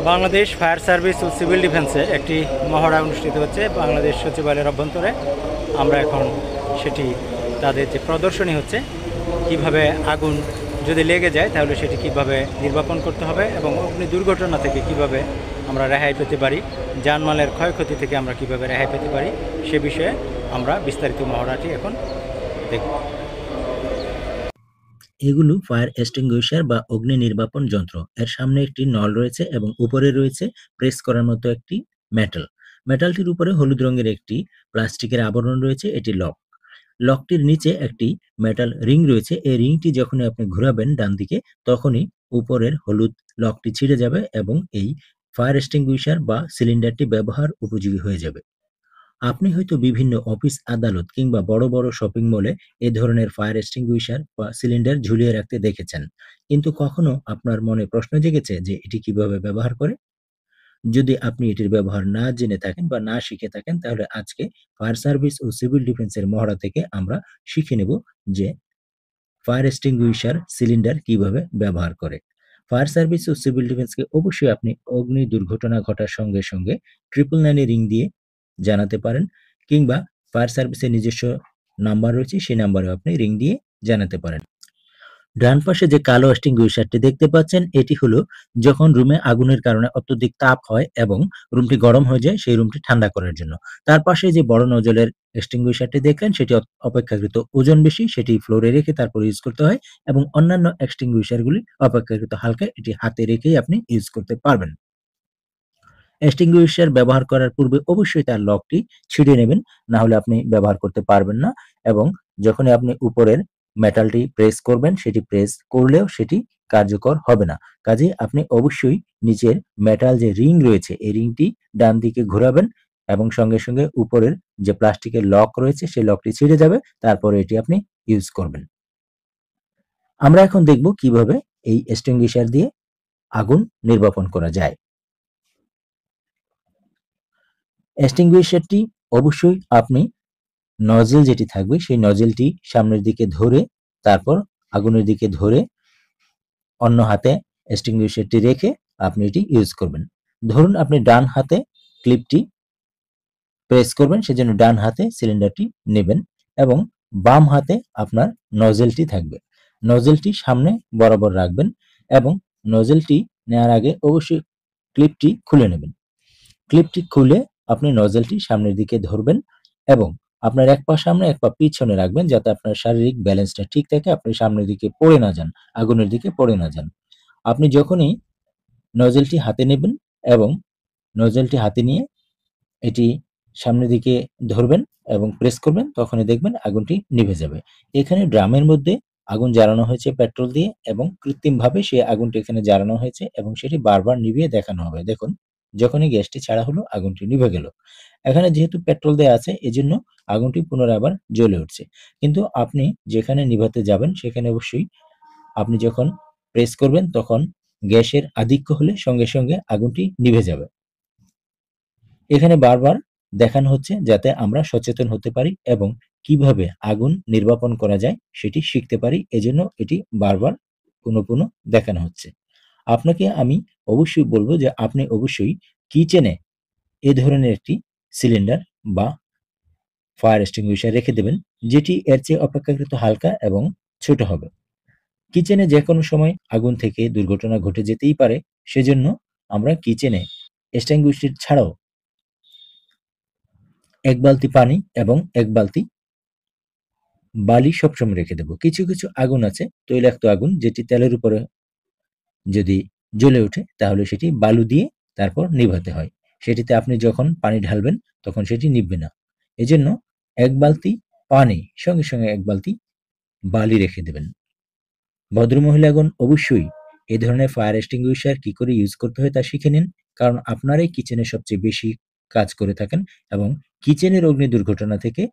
Bangladesh fire service ও civil ডিফেন্সের একটি মহড়া অনুষ্ঠিত হচ্ছে বাংলাদেশ সচিবালয়ের অভ্যন্তরে। আমরা এখন সেটি তাদের যে প্রদর্শনী হচ্ছে, কিভাবে আগুন যদি লেগে যায় তাহলে সেটি কিভাবে নির্বাপন করতে হবে এবং অগ্নি দুর্ঘটনা থেকে কিভাবে আমরা রেহাই পেতে পারি, জানমালের ক্ষয়ক্ষতি থেকে আমরা কিভাবে রেহাই পেতে পারি, সে বিষয়ে আমরা বিস্তারিত মহড়াটি এখন দেখব। এগুলো ফায়ার এক্সটিংগুইশার বা অগ্নি নির্বাপন যন্ত্র। এর সামনে একটি নল রয়েছে এবং উপরে রয়েছে প্রেস করার মতো একটি মেটালটির উপরে হলুদ রঙের একটি প্লাস্টিকের আবরণ রয়েছে, এটি লকটির নিচে একটি মেটাল রিং রয়েছে। এই রিংটি যখনই আপনি ঘোরাবেন ডান দিকে, তখনই উপরের হলুদ লকটি ছিঁড়ে যাবে এবং এই ফায়ার এক্সটিংগুইশার বা সিলিন্ডারটি ব্যবহার উপযোগী হয়ে যাবে। আপনি হয়তো বিভিন্ন অফিস আদালত কিংবা বড় বড় শপিং মলে এ ধরনের ফায়ার এক্সটিংগুইশার বা সিলিন্ডার ঝুলিয়ে রাখতে দেখেছেন, কিন্তু কখনো আপনার মনে প্রশ্ন জেগেছে যে এটি কিভাবে ব্যবহার করে? যদি আপনি এটির ব্যবহার না জেনে থাকেন বা না শিখে থাকেন, তাহলে আজকে ফায়ার সার্ভিস ও সিভিল ডিফেন্সের মহড়া থেকে আমরা শিখে নেব যে ফায়ার এক্সটিংগুইশার সিলিন্ডার কিভাবে ব্যবহার করে। ফায়ার সার্ভিস ও সিভিল ডিফেন্সকে অবশ্যই আপনি অগ্নি দুর্ঘটনা ঘটার সঙ্গে সঙ্গে 999 রিং দিয়ে জানাতে পারেন, কিংবা ফায়ার সার্ভিসের নিজস্ব নাম্বার রয়েছে, সেই নাম্বারেও আপনি রিং দিয়ে জানাতে পারেন। ডান পাশে যে কালো এক্সটিংগুইশারটি দেখতে পাচ্ছেন, এটি হলো যখন রুমে আগুনের কারণে অত্যধিক তাপ হয় এবং রুমটি গরম হয়ে যায়, সেই রুমটি ঠান্ডা করার জন্য। তার পাশে যে বড় নজলের এক্সটিংগুইশারটি দেখলেন, সেটি অপেক্ষাকৃত ওজন বেশি, সেটি ফ্লোরে রেখে তারপর ইউজ করতে হয়, এবং অন্যান্য এক্সটিংগুইশারগুলি অপেক্ষাকৃত হালকা, এটি হাতে রেখেই আপনি ইউজ করতে পারবেন। এক্সটিংগুইশার ব্যবহার করার পূর্বে অবশ্যই তার লকটি ছিঁড়ে নেবেন, না হলে আপনি ব্যবহার করতে পারবেন না। এবং যখনই আপনি উপরের মেটালটি প্রেস করবেন, সেটি প্রেস করলেও সেটি কার্যকর হবে না। কাজেই আপনি অবশ্যই নিচের মেটাল যে রিং রয়েছে, এই রিংটি ডান দিকে ঘোরাবেন এবং সঙ্গে সঙ্গে উপরের যে প্লাস্টিকের লক রয়েছে, সেই লকটি ছিঁড়ে যাবে, তারপরে এটি আপনি ইউজ করবেন। আমরা এখন দেখব কিভাবে এই এক্সটিংগুইশার দিয়ে আগুন নির্বাপন করা যায়। এক্সটিংগুইশারটি অবশ্যই আপনি নজেল যেটি থাকবে, সেই নজেলটি সামনের দিকে ধরে, তারপর আগুনের দিকে ধরে অন্য হাতে এক্সটিংগুইশারটি রেখে আপনি এটি ইউজ করবেন। ধরুন আপনি ডান হাতে ক্লিপটি প্রেস করবেন, সেজন্য ডান হাতে সিলিন্ডারটি নেবেন এবং বাম হাতে আপনার নজেলটি থাকবে। নজেলটি সামনে বরাবর রাখবেন এবং নজেলটি নেওয়ার আগে অবশ্যই ক্লিপটি খুলে নেবেন। ক্লিপটি খুলে আপনি নজেলটি সামনের দিকে ধরবেন এবং আপনার এক পা সামনে এক পা পিছনে রাখবেন, যাতে আপনার শারীরিক ব্যালেন্সটা ঠিক থাকে, আপনি সামনের দিকে পড়ে না যান, আগুনের দিকে পড়ে না যান। আপনি যখনই নজেলটি হাতে নেবেন এবং নজেলটি হাতে নিয়ে এটি সামনের দিকে ধরবেন এবং প্রেস করবেন, তখনই দেখবেন আগুনটি নিভে যাবে। এখানে ড্রামের মধ্যে আগুন জ্বালানো হয়েছে পেট্রোল দিয়ে এবং কৃত্রিমভাবে সেই আগুনটি এখানে জ্বালানো হয়েছে এবং সেটি বারবার নিভিয়ে দেখানো হবে। দেখুন, যখনই গ্যাসটি ছাড়া হলো, আগুনটি নিভে গেল। এখানে যেহেতু পেট্রোল দেয়া আছে, এজন্য আগুনটি পুনরায় আবার জ্বলে উঠছে। কিন্তু আপনি যেখানে নিভাতে যাবেন, সেখানে অবশ্যই আপনি যখন প্রেস করবেন, তখন গ্যাসের আধিক্য হলে সঙ্গে সঙ্গে আগুনটি নিভে যাবে। এখানে বারবার দেখানো হচ্ছে যাতে আমরা সচেতন হতে পারি এবং কিভাবে আগুন নির্বাপন করা যায় সেটি শিখতে পারি, এজন্য এটি বারবার পুনঃ পুনঃ দেখানো হচ্ছে। আপনাকে আমি অবশ্যই বলবো যে আপনি অবশ্যই কিচেনে এ ধরনের একটি সিলিন্ডার বা ফায়ার এক্সটিংগুইশার রেখে দেবেন, যেটি এর চেয়ে অপেক্ষাকৃত হালকা এবং ছোট হবে। কিচেনে যে কোনো সময় আগুন থেকে দুর্ঘটনা ঘটে যেতেই পারে, সেজন্য আমরা কিচেনে এক্সটিংগুইশার ছাড়াও এক বালতি পানি এবং এক বালতি বালি সবসময় রেখে দেব। কিছু কিছু আগুন আছে, তৈলাক্ত আগুন, যেটি তেলের উপরে যদি জ্বলে ওঠে তাহলে সেটি বালু দিয়ে তারপর নিভাতে হয়। সেটিতে আপনি যখন পানি ঢালবেন তখন সেটি নিভবে না। এজন্য এক বালতি পানি সঙ্গে সঙ্গে এক বালতি বালি রেখে দেবেন। ভদ্রমহিলাগণ অবশ্যই এই ধরনের ফায়ার এক্সটিংগুইশার কি করে ইউজ করতে হয় তা শিখে নিন, কারণ আপনারাই কিচেনে সবচেয়ে বেশি কাজ করে থাকেন এবং কিচেনের অগ্নি দুর্ঘটনা থেকে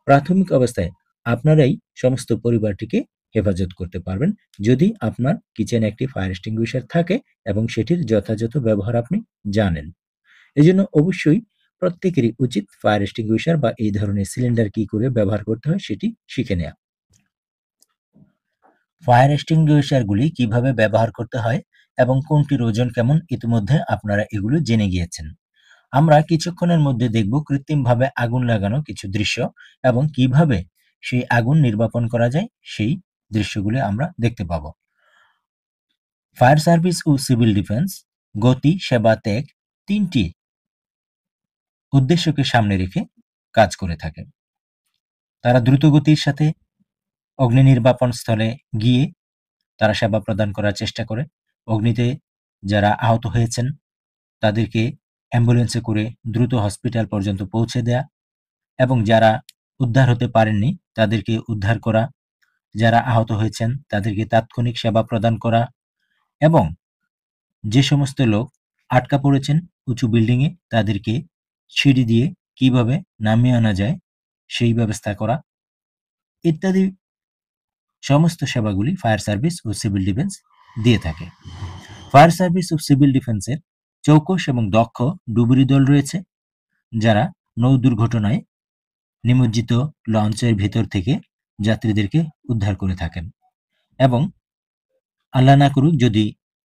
প্রাথমিক অবস্থায় আপনারাই সমস্ত পরিবারটিকে হেফাজত করতে পারবেন, যদি আপনার কিচেনে একটি ফায়ার এক্সটিংগুইশার থাকে এবং সেটির যথাযথ ব্যবহার আপনি জানেন। এজন্য অবশ্যই প্রত্যেকেরই উচিত ফায়ার এক্সটিংগুইশার বা এই ধরনের সিলিন্ডার কি করে ব্যবহার করতে হয় সেটি শিখে নেওয়া। ফায়ার এক্সটিংগুইশারগুলি কিভাবে ব্যবহার করতে হয় এবং কোনটির ওজন কেমন ইতিমধ্যে আপনারা এগুলো জেনে গিয়েছেন। আমরা কিছুক্ষণের মধ্যে দেখব কৃত্রিমভাবে আগুন লাগানো কিছু দৃশ্য এবং কিভাবে সেই আগুন নির্বাপন করা যায় সেই দৃশ্যগুলি আমরা দেখতে পাব। ফায়ার সার্ভিস ও সিভিল ডিফেন্স গতি, সেবা, ত্যাগ তিনটি উদ্দেশ্যকে সামনে রেখে কাজ করে থাকে। তারা দ্রুতগতির সাথে অগ্নি নির্বাপন স্থলে গিয়ে তারা সেবা প্রদান করার চেষ্টা করে। অগ্নিতে যারা আহত হয়েছেন তাদেরকে অ্যাম্বুলেন্সে করে দ্রুত হসপিটাল পর্যন্ত পৌঁছে দেয়া এবং যারা উদ্ধার হতে পারেননি তাদেরকে উদ্ধার করা, যারা আহত হয়েছেন তাদেরকে তাৎক্ষণিক সেবা প্রদান করা এবং যে সমস্ত লোক আটকা পড়েছেন উঁচু বিল্ডিংয়ে তাদেরকে সিঁড়ি দিয়ে কিভাবে নামিয়ে আনা যায় সেই ব্যবস্থা করা ইত্যাদি সমস্ত সেবাগুলি ফায়ার সার্ভিস ও সিভিল ডিফেন্স দিয়ে থাকে। ফায়ার সার্ভিস ও সিভিল ডিফেন্সের চৌকস এবং দক্ষ ডুবুরি দল রয়েছে যারা নৌ দুর্ঘটনায় নিমজ্জিত লঞ্চের ভিতর থেকে যাত্রীদেরকে উদ্ধার করে থাকেন এবং আল্লাহ না করুক যদি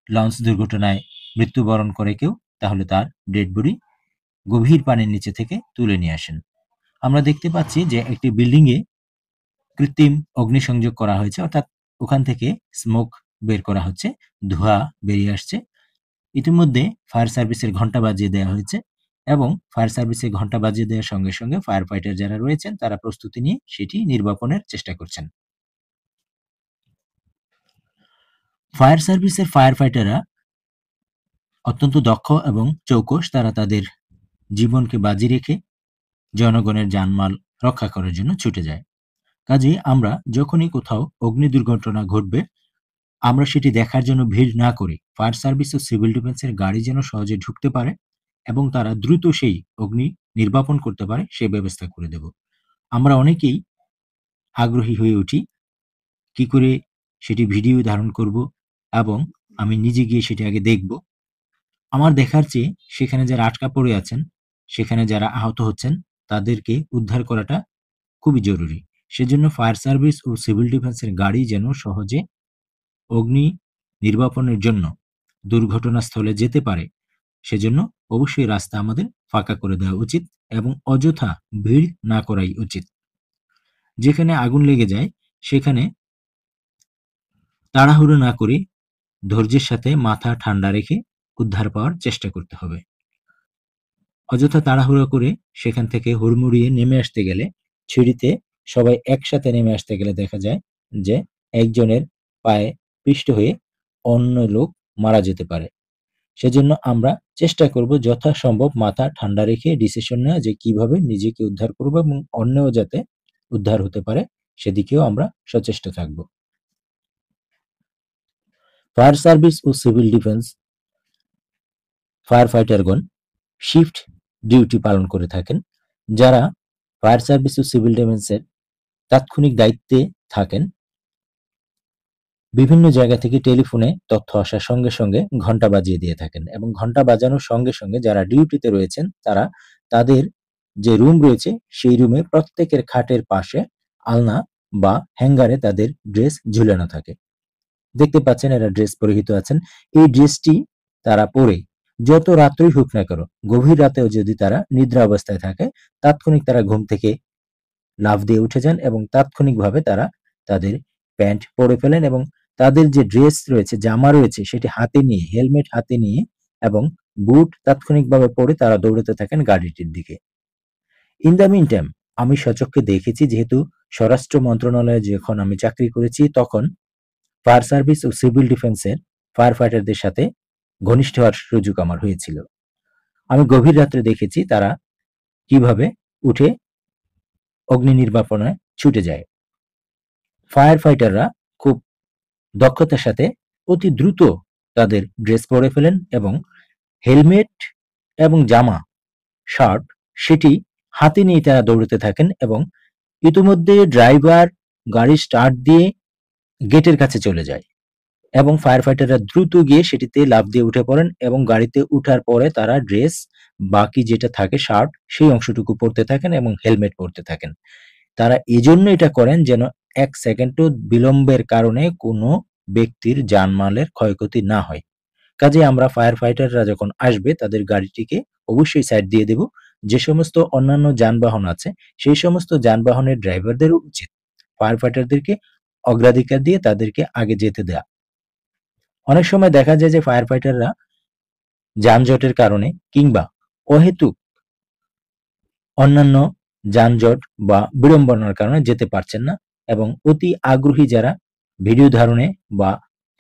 লঞ্চ দুর্ঘটনায় মৃত্যুবরণ করে কেউ তাহলে তার ডেড বডি গভীর পানির নিচে থেকে তুলে নিয়ে আসেন। আমরা দেখতে পাচ্ছি যে একটি বিল্ডিংয়ে কৃত্রিম অগ্নিসংযোগ করা হয়েছে, অর্থাৎ ওখান থেকে স্মোক বের করা হচ্ছে, ধোঁয়া বেরিয়ে আসছে। ইতিমধ্যে ফায়ার সার্ভিসের ঘন্টা বাজিয়ে দেওয়া হয়েছে এবং ফায়ার সার্ভিসের ঘন্টা বাজিয়ে দেওয়ার সঙ্গে সঙ্গে ফায়ার ফাইটার যারা রয়েছেন তারা প্রস্তুতি নিয়ে সেটি নির্বাপনের চেষ্টা করছেন। ফায়ার সার্ভিসের ফায়ার ফাইটাররা অত্যন্ত দক্ষ এবং চৌকস। তারা তাদের জীবনকে বাজি রেখে জনগণের জানমাল রক্ষা করার জন্য ছুটে যায়। কাজেই আমরা যখনই কোথাও অগ্নি দুর্ঘটনা ঘটবে আমরা সেটি দেখার জন্য ভিড় না করে ফায়ার সার্ভিস ও সিভিল ডিফেন্সের গাড়ি যেন সহজে ঢুকতে পারে এবং তারা দ্রুত সেই অগ্নি নির্বাপন করতে পারে সেই ব্যবস্থা করে দেব। আমরা অনেকেই আগ্রহী হয়ে উঠি কি করে সেটি ভিডিও ধারণ করব এবং আমি নিজে গিয়ে সেটি আগে দেখব। আমার দেখার চেয়ে সেখানে যারা আটকা পড়ে আছেন, সেখানে যারা আহত হচ্ছেন তাদেরকে উদ্ধার করাটা খুবই জরুরি। সেজন্য ফায়ার সার্ভিস ও সিভিল ডিফেন্সের গাড়ি যেন সহজে অগ্নি নির্বাপনের জন্য দুর্ঘটনাস্থলে যেতে পারে সেজন্য অবশ্যই রাস্তা আমাদের ফাঁকা করে দেওয়া উচিত এবং অযথা ভিড় না করাই উচিত। যেখানে আগুন লেগে যায় সেখানে তাড়াহুড়ো না করে ধৈর্যের সাথে মাথা ঠান্ডা রেখে উদ্ধার পাওয়ার চেষ্টা করতে হবে। অযথা তাড়াহুড়ো করে সেখান থেকে হুড়মুড়িয়ে নেমে আসতে গেলে, সিঁড়িতে সবাই একসাথে নেমে আসতে গেলে দেখা যায় যে একজনের পায়ে পিষ্ট হয়ে অন্য লোক মারা যেতে পারে। সেজন্য আমরা চেষ্টা করব যথাসম্ভব মাথা ঠান্ডা রেখে ডিসিশন নেওয়া যে কিভাবে নিজেকে উদ্ধার করব এবং অন্যও যাতে উদ্ধার হতে পারে সেদিকেও আমরা সচেষ্ট থাকব। ফায়ার সার্ভিস ও সিভিল ডিফেন্স ফায়ার ফাইটারগণ শিফট ডিউটি পালন করে থাকেন। যারা ফায়ার সার্ভিস ও সিভিল ডিফেন্সের তাৎক্ষণিক দায়িত্বে থাকেন বিভিন্ন জায়গা থেকে টেলিফোনে তথ্য আসার সঙ্গে সঙ্গে ঘন্টা বাজিয়ে দিয়ে থাকেন এবং ঘন্টা বাজানোর সঙ্গে সঙ্গে যারা ডিউটিতে রয়েছেন তারা তাদের যে রুম রয়েছে সেই রুমে প্রত্যেকের খাটের পাশে আলনা বা হ্যাঙ্গারে তাদের ড্রেস ঝুলানো থাকে। দেখতে পাচ্ছেন এরা ড্রেস পরিহিত আছেন। এই ড্রেসটি তারা পরে যত রাত্রই হোক না কেন, গভীর রাতেও যদি তারা নিদ্রা অবস্থায় থাকে তাৎক্ষণিক তারা ঘুম থেকে লাফ দিয়ে উঠে যান এবং তাৎক্ষণিকভাবে তারা তাদের প্যান্ট পরে ফেলেন এবং তাদের যে ড্রেস রয়েছে, জামা রয়েছে সেটি হাতে নিয়ে, হেলমেট হাতে নিয়ে এবং বুট তাৎক্ষণিকভাবে পরে তারা দৌড়াতে থাকেন গাড়িটির দিকে। ইন দ্য মিন টাইম আমি সচক্ষে দেখেছি, যেহেতু স্বরাষ্ট্র মন্ত্রণালয়ে যখন আমি চাকরি করেছি তখন ফায়ার সার্ভিস ও সিভিল ডিফেন্সের ফায়ার ফাইটারদের সাথে ঘনিষ্ঠ হওয়ার সুযোগ আমার হয়েছিল। আমি গভীর রাত্রে দেখেছি তারা কিভাবে উঠে অগ্নি নির্বাপনে ছুটে যায়। ফায়ার ফাইটাররা খুব দক্ষতার সাথে অতি দ্রুত তাদের ড্রেস পরে ফেলেন এবং হেলমেট এবং জামা, শার্ট সেটি হাতে নিয়ে তারা দৌড়তে থাকেন এবং ইতিমধ্যে ড্রাইভার গাড়ি স্টার্ট দিয়ে গেটের কাছে চলে যায় এবং ফায়ার ফাইটাররা দ্রুত গিয়ে সেটিতে লাফ দিয়ে উঠে পড়েন এবং গাড়িতে উঠার পরে তারা ড্রেস বাকি যেটা থাকে শার্ট সেই অংশটুকু পরতে থাকেন এবং হেলমেট পরতে থাকেন। তারা এজন্য এটা করেন যেন 1 সেকেন্ডও বিলম্বের কারণে কোনো ব্যক্তির জানমালের ক্ষয়ক্ষতি না হয়। কাজে আমরা ফায়ার ফাইটাররা যখন আসবে তাদের গাড়িটিকে অবশ্যই সাইড দিয়ে দেব। যে সমস্ত অন্যান্য যানবাহন আছে সেই সমস্ত যানবাহনের ড্রাইভারদেরও উচিত ফায়ার ফাইটারদেরকে অগ্রাধিকার দিয়ে তাদেরকে আগে যেতে দেয়া। অনেক সময় দেখা যায় যে ফায়ার ফাইটাররা যানজটের কারণে কিংবা অহেতুক অন্যান্য যানজট বা বিড়ম্বনার কারণে যেতে পারছেন না এবং অতি আগ্রহী যারা ভিডিও ধারণে বা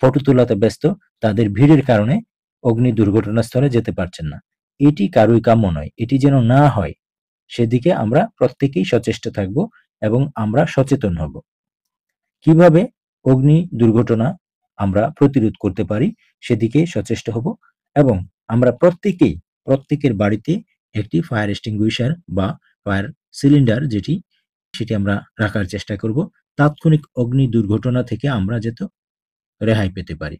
ফটো তোলাতে ব্যস্ত তাদের ভিড়ের কারণে অগ্নি দুর্ঘটনাস্থলে যেতে পারছেন না। এটি কারোই কাম্য নয়। এটি যেন না হয় সেদিকে আমরা প্রত্যেকেই সচেষ্ট থাকব এবং আমরা সচেতন হব। কিভাবে অগ্নি দুর্ঘটনা আমরা প্রতিরোধ করতে পারি সেদিকে সচেষ্ট হব এবং আমরা প্রত্যেকের বাড়িতে একটি ফায়ার এক্সটিংগুইশার বা ফায়ার সিলিন্ডার সেটি আমরা রাখার চেষ্টা করব। তাৎক্ষণিক অগ্নি দুর্ঘটনা থেকে আমরা যাতে রেহাই পেতে পারি।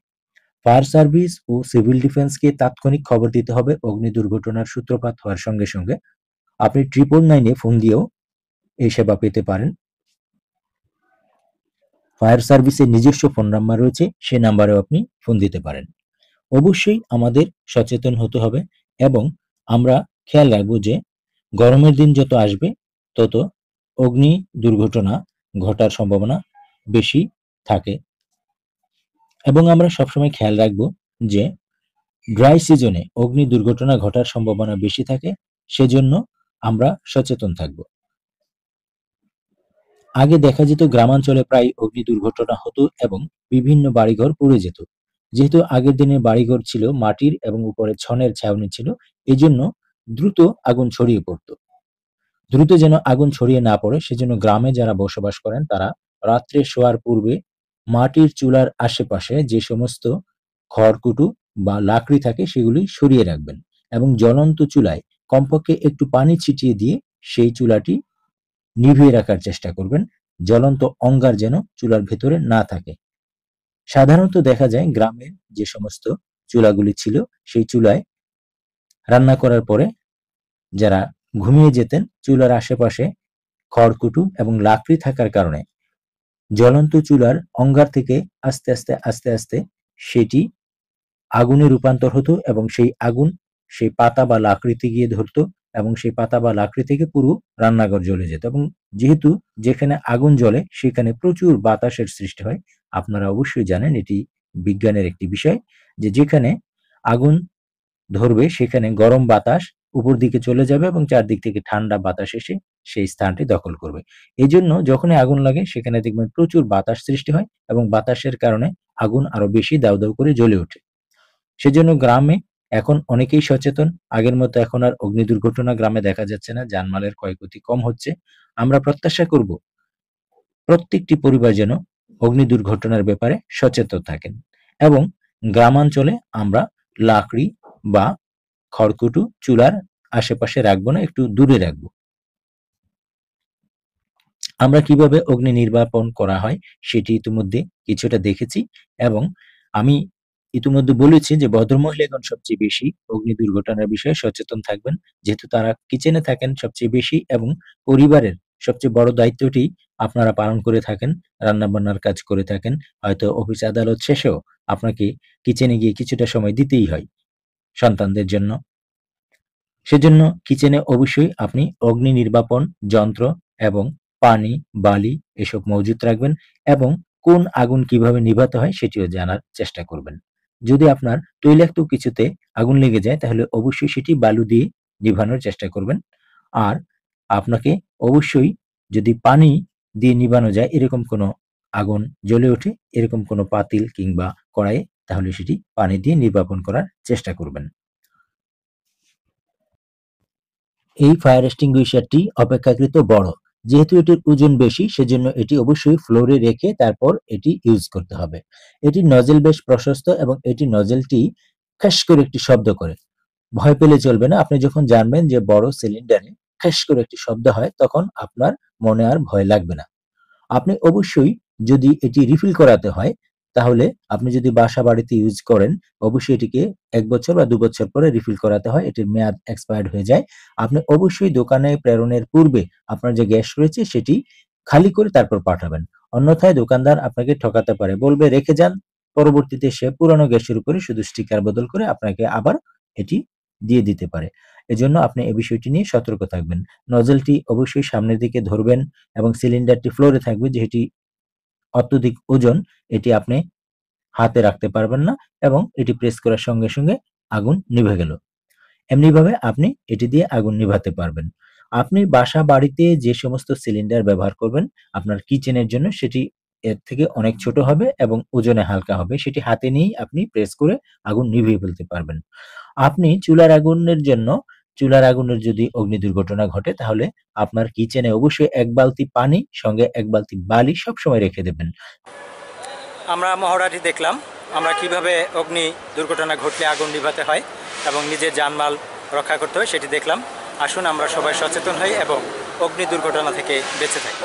ফায়ার সার্ভিস ও সিভিল ডিফেন্সকে তাৎক্ষণিক খবর দিতে হবে অগ্নি দুর্ঘটনার সূত্রপাত হওয়ার সঙ্গে সঙ্গে। আপনি 999 ফোন দিয়েও এই সেবা পেতে পারেন। ফায়ার সার্ভিসের নিজস্ব ফোন নাম্বার রয়েছে, সে নাম্বারেও আপনি ফোন দিতে পারেন। অবশ্যই আমাদের সচেতন হতে হবে এবং আমরা খেয়াল রাখবো যে গরমের দিন যত আসবে তত অগ্নি দুর্ঘটনা ঘটার সম্ভাবনা বেশি থাকে এবং আমরা সবসময় খেয়াল রাখবো যে ড্রাই সিজনে অগ্নি দুর্ঘটনা ঘটার সম্ভাবনা বেশি থাকে, সেজন্য আমরা সচেতন থাকব। আগে দেখা যেত গ্রামাঞ্চলে প্রায় অগ্নি দুর্ঘটনা হতো এবং বিভিন্ন বাড়িঘর পুড়ে যেত। যেহেতু আগের দিনের বাড়িঘর ছিল মাটির এবং উপরে ছনের ছাউনি ছিল, এজন্য দ্রুত আগুন ছড়িয়ে পড়তো। দ্রুত যেন আগুন ছড়িয়ে না পড়ে সেজন্য গ্রামে যারা বসবাস করেন তারা রাত্রে শোয়ার পূর্বে মাটির চুলার আশেপাশে যে সমস্ত খড়কুটো বা লাকড়ি থাকে সেগুলি সরিয়ে রাখবেন এবং জ্বলন্ত চুলায় কমপক্ষে একটু পানি ছিটিয়ে দিয়ে সেই চুলাটি নিভিয়ে রাখার চেষ্টা করবেন, জ্বলন্ত অঙ্গার যেন চুলার ভেতরে না থাকে। সাধারণত দেখা যায় গ্রামের যে সমস্ত চুলাগুলি ছিল সেই চুলায় রান্না করার পরে যারা ঘুমিয়ে যেতেন চুলার আশেপাশে খড়কুটো এবং লাকড়ি থাকার কারণে জ্বলন্ত চুলার অঙ্গার থেকে আস্তে আস্তে আস্তে আস্তে সেটি আগুনে রূপান্তর হতো এবং সেই আগুন সেই পাতা বা লাকড়িতে গিয়ে ধরতো এবং সেই পাতা বা লাকড়ি থেকে পুরো রান্নাঘর জ্বলে যেত এবং যেহেতু যেখানে আগুন জ্বলে সেখানে প্রচুর বাতাসের সৃষ্টি হয়। আপনারা অবশ্যই জানেন এটি বিজ্ঞানের একটি বিষয় যে যেখানে আগুন ধরবে সেখানে গরম বাতাস উপর দিকে চলে যাবে এবং চারদিক থেকে ঠান্ডা বাতাস এসে সেই স্থানটি দখল করবে। এজন্য যখনই আগুন লাগে সেখানে দেখবেন প্রচুর বাতাস সৃষ্টি হয় এবং বাতাসের কারণে আগুন আরো বেশি দাউ দাউ করে জ্বলে ওঠে। সেজন্য গ্রামে এখন অনেকেই সচেতন। আগের মতো এখন আর অগ্নি দুর্ঘটনা গ্রামে দেখা যাচ্ছে না, জানমালের ক্ষয়ক্ষতি কম হচ্ছে। আমরা প্রত্যাশা করব প্রত্যেকটি পরিবার যেন অগ্নি দুর্ঘটনার ব্যাপারে সচেতন থাকেন এবং গ্রামাঞ্চলে আমরা লাকড়ি বা খড়কুটো চুলার আশেপাশে রাখবো না, একটু দূরে রাখবো। আমরা কিভাবে অগ্নি নির্বাপন করা হয় সেটি ইতিমধ্যে কিছুটা দেখেছি এবং আমি ইতিমধ্যে বলেছি যে ভদ্রমহিলাগণ সবচেয়ে বেশি অগ্নি দুর্ঘটনার বিষয়ে সচেতন থাকবেন, যেহেতু তারা কিচেনে থাকেন সবচেয়ে বেশি এবং পরিবারের সবচেয়ে বড় দায়িত্বটি আপনারা পালন করে থাকেন, রান্না বান্নার কাজ করে থাকেন। হয়তো অফিস আদালত শেষেও আপনাকে কিচেনে গিয়ে কিছুটা সময় দিতেই হয় সন্তানদের জন্য। সেজন্য কিচেনে অবশ্যই আপনি অগ্নি নির্বাপন যন্ত্র এবং পানি, বালি এসব মজুত রাখবেন এবং কোন আগুন কিভাবে নিভাতে হয় সেটিও জানার চেষ্টা করবেন। যদি আপনার তৈলাক্ত কিছুতে আগুন লেগে যায় তাহলে অবশ্যই সেটি বালু দিয়ে নিভানোর চেষ্টা করবেন। আর আপনাকে অবশ্যই যদি পানি দিয়ে নিভানো যায় এরকম কোনো আগুন জ্বলে ওঠে এরকম কোনো পাতিল কিংবা কড়াইয়ে তাহলে সেটি পানি দিয়ে নির্বাপন করার চেষ্টা করবেন। এই ফায়ার এক্সটিংগুইশারটি অপেক্ষাকৃত বড়, যেহেতু এটির ওজন বেশি সেজন্য এটি অবশ্যই ফ্লোরে রেখে তারপর এটি ইউজ করতে হবে। এটির নজেল বেশ প্রশস্ত এবং এটি নজেলটি খ্যাস করে একটি শব্দ করে। ভয় পেলে চলবে না। আপনি যখন জানবেন যে বড় সিলিন্ডারে খ্যাস করে একটি শব্দ হয় তখন আপনার মনে আর ভয় লাগবে না। আপনি অবশ্যই যদি এটি রিফিল করাতে হয় তাহলে আপনি যদি বাসা বাড়িতে ইউজ করেন অবশ্যই এটিকে ১ বছর বা ২ বছর পরে রিফিল করাতে হয়, এটির মেয়াদ এক্সপায়ার্ড হয়ে যায়। আপনি অবশ্যই দোকানে প্রেরণের পূর্বে আপনার যে গ্যাস রয়েছে সেটি খালি করে তারপর পাঠাবেন। অন্যথায় দোকানদার আপনাকে ঠকাতে পারে, বলবে রেখে যান, পরবর্তীতে সে পুরনো গ্যাসের উপরে শুধু স্টিকার বদল করে আপনাকে আবার এটি দিয়ে দিতে পারে। এজন্য আপনি এই বিষয়টি নিয়ে সতর্ক থাকবেন। নজলটি অবশ্যই সামনের দিকে ধরবেন এবং সিলিন্ডারটি ফ্লোরে থাকবে, যেটি অত্যধিক ওজন, এটি আপনি হাতে রাখতে পারবেন না এবং এটি প্রেস করার সঙ্গে সঙ্গে আগুন নিভে গেল। এমনিভাবে আপনি এটি দিয়ে আগুন নিভাতে পারবেন। আপনি বাসা বাড়িতে যে সমস্ত সিলিন্ডার ব্যবহার করবেন আপনার কিচেনের জন্য, সেটি এর থেকে অনেক ছোট হবে এবং ওজনে হালকা হবে। সেটি হাতে নিয়েই আপনি প্রেস করে আগুন নিভিয়ে ফেলতে পারবেন। আপনি চুলার আগুনের যদি অগ্নি দুর্ঘটনা ঘটে তাহলে আপনার কিচেনে অবশ্যই ১ বালতি পানি সঙ্গে ১ বালতি বালি সবসময় রেখে দেবেন। আমরা মহড়াটি দেখলাম, আমরা কিভাবে অগ্নি দুর্ঘটনা ঘটলে আগুন নিভাতে হয় এবং নিজের জানমাল রক্ষা করতে হয় সেটি দেখলাম। আসুন আমরা সবাই সচেতন হই এবং অগ্নি দুর্ঘটনা থেকে বেঁচে থাকি।